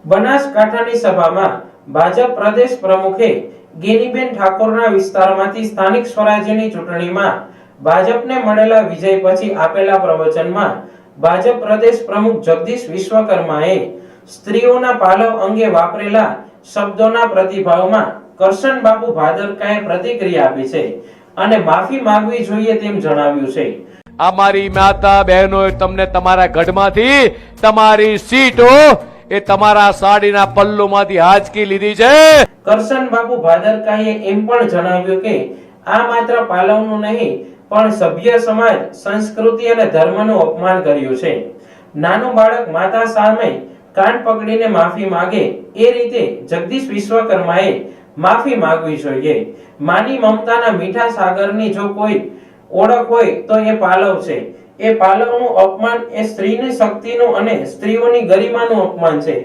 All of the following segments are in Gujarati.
બનાસકાંઠાની સભામાં ભાજપ પ્રદેશ પ્રમુખે ગેનીબેન ઠાકોરના વિસ્તારમાંથી સ્થાનિક સ્વરાજ્યની ચૂંટણીમાં ભાજપને મળેલા વિજય પછી આપેલા પ્રવચનમાં ભાજપ પ્રદેશ પ્રમુખ જગદીશ વિશ્વકર્માએ સ્ત્રીઓના પાલવ અંગે વાપરેલા શબ્દોના પ્રતિભાવમાં કરશનબાબુ ભાદરકાએ પ્રતિક્રિયા આપી છે અને માફી માંગવી જોઈએ તેમ જણાવ્યું છે। અમારી માતા બહેનોએ તમને તમારા ગઢમાંથી તમારી સીટો એ તમારા સાડીના પલ્લુમાંથી હાંચકી લીધી છે। કરશનબાબુ ભાદરકાએ એમ પણ જણાવ્યું કે આ માત્ર પાલવનું નહીં પણ સભ્ય સમાજ, સંસ્કૃતિ અને ધર્મનું અપમાન કર્યું છે। નાનું બાળક માતા સામે કાન પકડીને માફી માંગે એ રીતે જગદીશ વિશ્વકર્માએ માફી માંગવી જોઈએ। માની મમતાના મીઠા સાગરની જો કોઈ ઓળખ હોય તો એ પાલવ છે। એ પાલવનું અપમાન એ સ્ત્રીની શક્તિનું અને સ્ત્રીઓની ગરિમાનું અપમાન છે।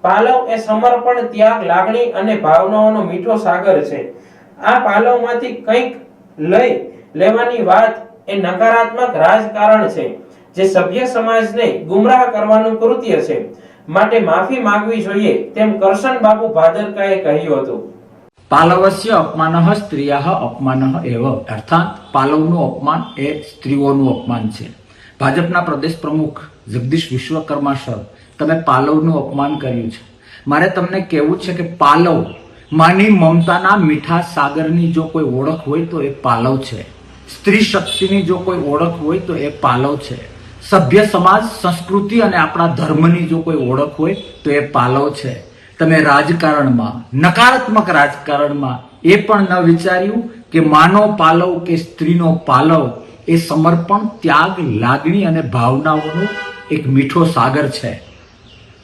પાલવ એ સમર્પણ, ત્યાગ, લાગણી અને ભાવનાઓનો મીઠો સાગર છે। આ પાલવમાંથી કંઈક લઈ લેવાની વાત એ નકારાત્મક રાજકારણ છે જે સભ્ય સમાજને ગુમરાહ કરવાનું કૃત્ય છે। માટે માફી માંગવી જોઈએ તેમ કરશનબાબુ ભાદરકાએ કહ્યું હતું। પાલવસ્ય અપમાનઃ સ્ત્રીયાઃ અપમાનઃ એવ, અર્થાત પાલવનું અપમાન એ સ્ત્રીઓનું અપમાન છે। ભાજપના પ્રદેશ પ્રમુખ જગદીશ વિશ્વકર્મા સર, તમે પાલવનું અપમાન કર્યું છે। મારે તમને કહેવું છે કે પાલવ માની મમતાના મીઠા સાગરની જો કોઈ ઓળખ હોય તો એ પાલવ છે। સ્ત્રી શક્તિની જો કોઈ ઓળખ હોય તો એ પાલવ છે। સભ્ય સમાજ, સંસ્કૃતિ અને આપણા ધર્મની જો કોઈ ઓળખ હોય તો એ પાલવ છે। તમે રાજકારણમાં, નકારાત્મક રાજકારણમાં એ પણ ન વિચાર્યું કે માનો પાલવ કે સ્ત્રીનો પાલવ એ સમર્પણ, ત્યાગ, લાગણી અને ભાવનાઓનો એક મીઠો સાગર છે।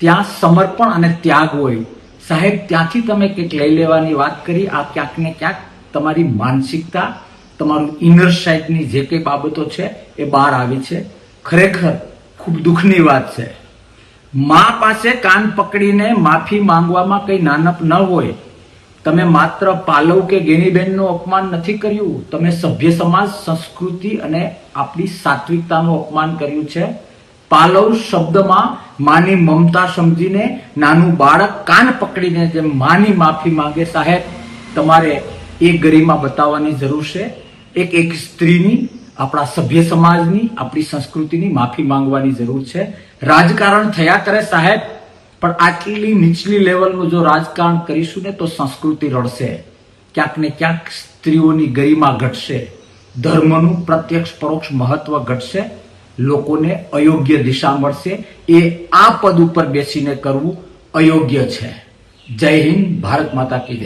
ત્યાં સમર્પણ અને ત્યાગ હોય સાહેબ, ત્યાંથી તમે કંઈક લઈ લેવાની વાત કરી। આ ક્યાંક ને ક્યાંક તમારી માનસિકતા, તમારું ઇનર સાઇડની જે કંઈ બાબતો છે એ બહાર આવી છે। ખરેખર ખૂબ દુઃખની વાત છે। મા પાસે કાન પકડીને માફી માંગવામાં કઈ નાનપ ન હોય। તમે માત્ર પાલવ કે ગેનીબેનનું અપમાન નથી કર્યું, તમે સભ્ય સમાજ, સંસ્કૃતિ અને આપણી સાત્વિકતાનું અપમાન કર્યું છે। પાલવ શબ્દમાં માની મમતા સમજીને નાનું બાળક કાન પકડીને જેમ માની માફી માંગે, સાહેબ તમારે એ ગરિમા બતાવવાની જરૂર છે। એક સ્ત્રીની, આપણા સભ્ય સમાજની, આપણી સંસ્કૃતિની માફી માંગવાની જરૂર છે। રાજકારણ થયા કરે સાહેબ, પણ આટલી નીચલી લેવલનું જો રાજકારણ કરીશું ને તો સંસ્કૃતિ રડશે। ક્યાંક ને ક્યાંક સ્ત્રીઓની ગરિમા ઘટશે, ધર્મનું પ્રત્યક્ષ પરોક્ષ મહત્વ ઘટશે, લોકોને અયોગ્ય દિશા મળશે। એ આ પદ ઉપર બેસીને કરવું અયોગ્ય છે। જય હિન્દ, ભારત માતા કી જય।